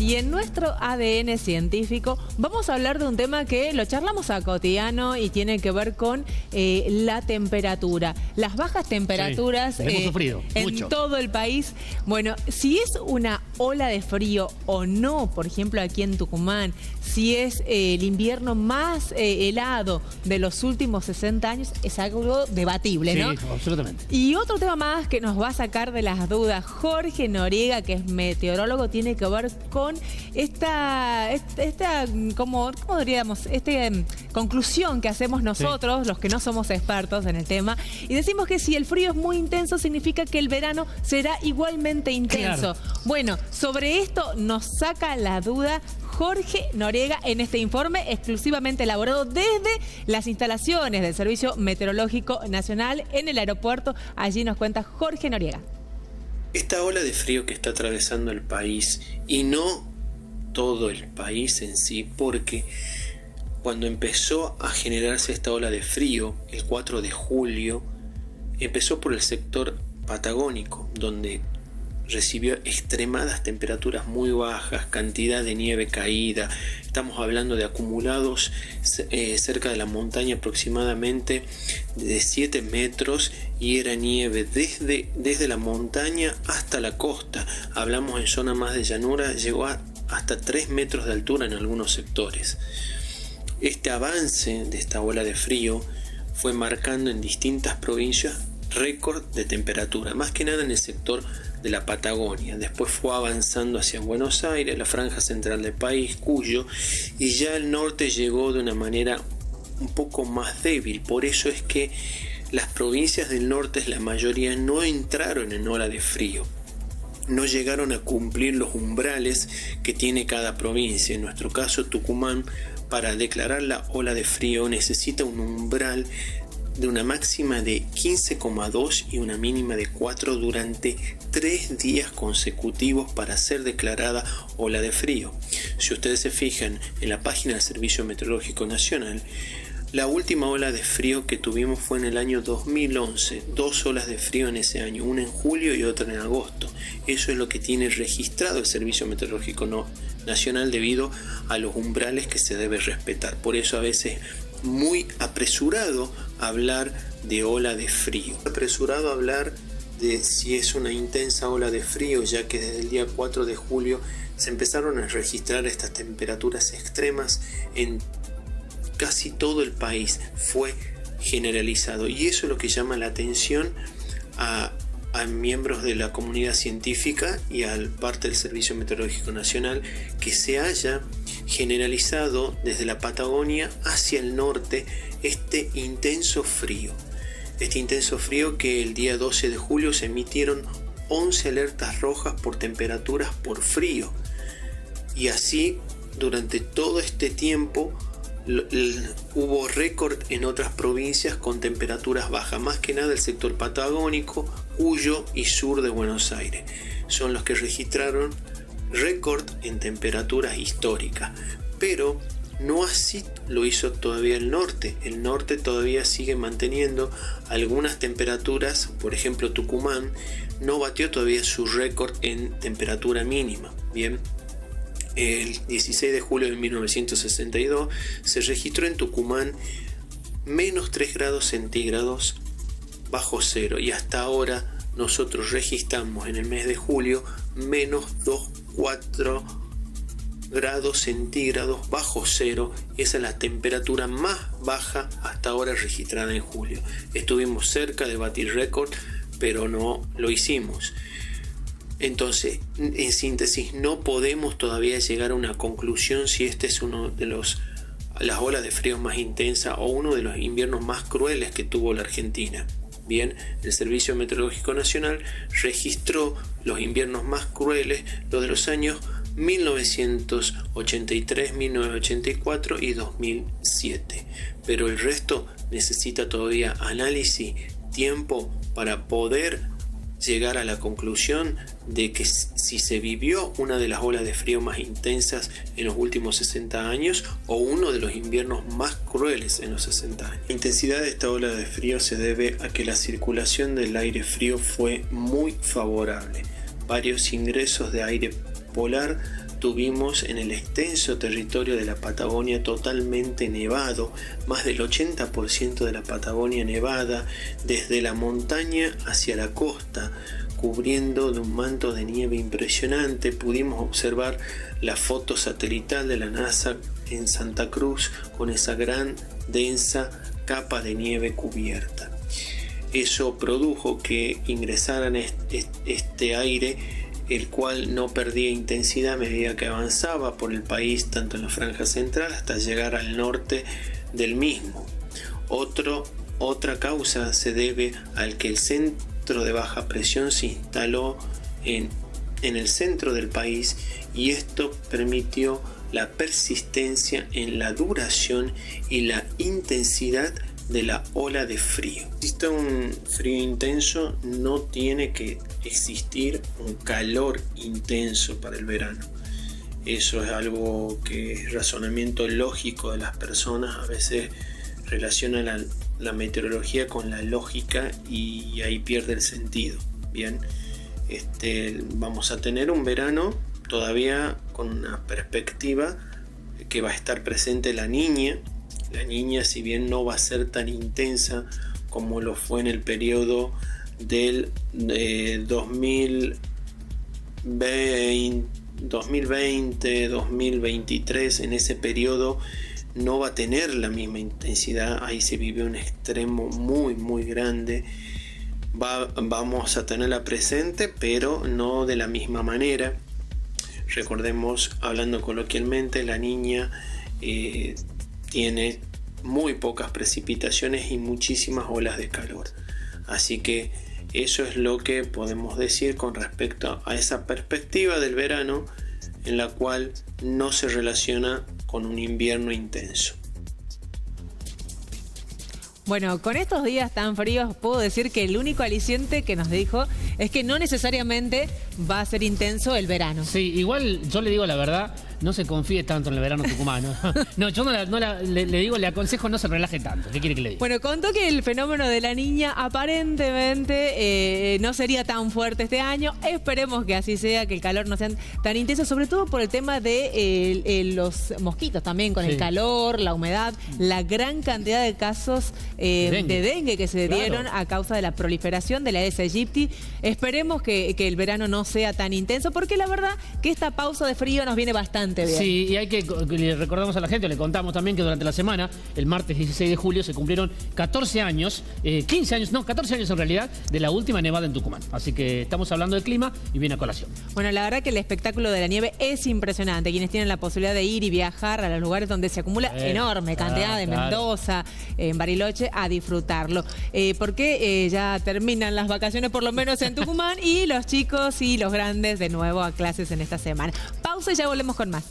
y en nuestro ADN científico vamos a hablar de un tema que lo charlamos a cotidiano y tiene que ver con la temperatura. Las bajas temperaturas en todo el país. Bueno, si es una ola de frío o no, por ejemplo aquí en Tucumán, si es el invierno más helado de los últimos 60 años, es algo debatible, ¿no? Sí, absolutamente. Y otro tema más que nos va a sacar de las dudas, Jorge Noriega, que es meteorólogo, tiene que ver con esta ¿cómo diríamos? Conclusión que hacemos nosotros, los que no somos expertos en el tema, y decimos que si el frío es muy intenso, significa que el verano será igualmente intenso. Claro. Bueno, sobre esto nos saca la duda Jorge Noriega en este informe exclusivamente elaborado desde las instalaciones del Servicio Meteorológico Nacional en el aeropuerto. Allí nos cuenta Jorge Noriega. Esta ola de frío que está atravesando el país, y no todo el país en sí, porque cuando empezó a generarse esta ola de frío, el 4 de julio, empezó por el sector patagónico, donde recibió extremadas temperaturas muy bajas, cantidad de nieve caída. Estamos hablando de acumulados cerca de la montaña aproximadamente de 7 metros, y era nieve desde la montaña hasta la costa. Hablamos en zona más de llanura, llegó hasta 3 metros de altura en algunos sectores. Este avance de esta ola de frío fue marcando en distintas provincias récord de temperatura, más que nada en el sector de la Patagonia. Después fue avanzando hacia Buenos Aires, la franja central del país, Cuyo, y ya el norte llegó de una manera un poco más débil. Por eso es que las provincias del norte, la mayoría, no entraron en ola de frío. No llegaron a cumplir los umbrales que tiene cada provincia. En nuestro caso, Tucumán, para declarar la ola de frío, necesita un umbral de una máxima de 15,2 y una mínima de 4 durante 3 días consecutivos para ser declarada ola de frío. Si ustedes se fijan en la página del Servicio Meteorológico Nacional, la última ola de frío que tuvimos fue en el año 2011, 2 olas de frío en ese año, una en julio y otra en agosto. Eso es lo que tiene registrado el Servicio Meteorológico Nacional debido a los umbrales que se debe respetar. Por eso a veces muy apresurado hablar de ola de frío. Apresurado hablar de si es una intensa ola de frío, ya que desde el día 4 de julio se empezaron a registrar estas temperaturas extremas en casi todo el país. Fue generalizado, y eso es lo que llama la atención a miembros de la comunidad científica y a parte del Servicio Meteorológico Nacional, que se haya generalizado desde la Patagonia hacia el norte este intenso frío. Este intenso frío que el día 12 de julio se emitieron 11 alertas rojas por temperaturas por frío. Y así durante todo este tiempo hubo récord en otras provincias con temperaturas bajas, más que nada el sector patagónico, Cuyo y sur de Buenos Aires. Son los que registraron récord en temperaturas históricas, pero no así lo hizo todavía el norte. El norte todavía sigue manteniendo algunas temperaturas. Por ejemplo, Tucumán no batió todavía su récord en temperatura mínima. Bien, el 16 de julio de 1962 se registró en Tucumán menos 3 grados centígrados bajo cero, y hasta ahora nosotros registramos en el mes de julio menos 2,4 grados centígrados bajo cero. Esa es la temperatura más baja hasta ahora registrada en julio. Estuvimos cerca de batir récord, pero no lo hicimos. Entonces, en síntesis, no podemos todavía llegar a una conclusión si este es uno de las olas de frío más intensas o uno de los inviernos más crueles que tuvo la Argentina. Bien, el Servicio Meteorológico Nacional registró los inviernos más crueles, los de los años 1983, 1984 y 2007. Pero el resto necesita todavía análisis, tiempo para poder llegar a la conclusión de que si se vivió una de las olas de frío más intensas en los últimos 60 años o uno de los inviernos más crueles en los 60 años. La intensidad de esta ola de frío se debe a que la circulación del aire frío fue muy favorable. Varios ingresos de aire polar tuvimos en el extenso territorio de la Patagonia totalmente nevado, más del 80% de la Patagonia nevada, desde la montaña hacia la costa, cubriendo de un manto de nieve impresionante. Pudimos observar la foto satelital de la NASA en Santa Cruz con esa gran densa capa de nieve cubierta. Eso produjo que ingresaran este aire, el cual no perdía intensidad a medida que avanzaba por el país, tanto en la franja central hasta llegar al norte del mismo. Otra causa se debe al que el centro de baja presión se instaló en el centro del país, y esto permitió la persistencia en la duración y la intensidad de la ola de frío. Si existe un frío intenso, no tiene que existir un calor intenso para el verano. Eso es algo que es razonamiento lógico de las personas. A veces relacionan la meteorología con la lógica y ahí pierde el sentido. Bien, vamos a tener un verano todavía con una perspectiva que va a estar presente la niña. La niña, si bien no va a ser tan intensa como lo fue en el periodo del 2020, 2023, en ese periodo no va a tener la misma intensidad. Ahí se vive un extremo muy grande. Vamos a tenerla presente, pero no de la misma manera. Recordemos, hablando coloquialmente, la niña tiene muy pocas precipitaciones y muchísimas olas de calor. Así que eso es lo que podemos decir con respecto a esa perspectiva del verano, en la cual no se relaciona con un invierno intenso. Bueno, con estos días tan fríos puedo decir que el único aliciente que nos dijo es que no necesariamente va a ser intenso el verano. Sí, igual yo le digo la verdad, no se confíe tanto en el verano tucumano. No, yo le aconsejo no se relaje tanto. ¿Qué quiere que le diga? Bueno, contó que el fenómeno de la niña aparentemente no sería tan fuerte este año. Esperemos que así sea, que el calor no sea tan intenso, sobre todo por el tema de los mosquitos también, con el calor, la humedad, la gran cantidad de casos de dengue que se dieron a causa de la proliferación de la Aedes aegypti. Esperemos que el verano no sea tan intenso, porque la verdad que esta pausa de frío nos viene bastante bien. Sí, y le recordamos a la gente, le contamos también que durante la semana, el martes 16 de julio, se cumplieron 14 años en realidad, de la última nevada en Tucumán. Así que estamos hablando del clima y viene a colación. Bueno, la verdad que el espectáculo de la nieve es impresionante. Quienes tienen la posibilidad de ir y viajar a los lugares donde se acumula enorme cantidad de Mendoza, en Bariloche, a disfrutarlo. Porque ya terminan las vacaciones, por lo menos en Tucumán, y los chicos y los grandes de nuevo a clases en esta semana. Pausa y ya volvemos con más.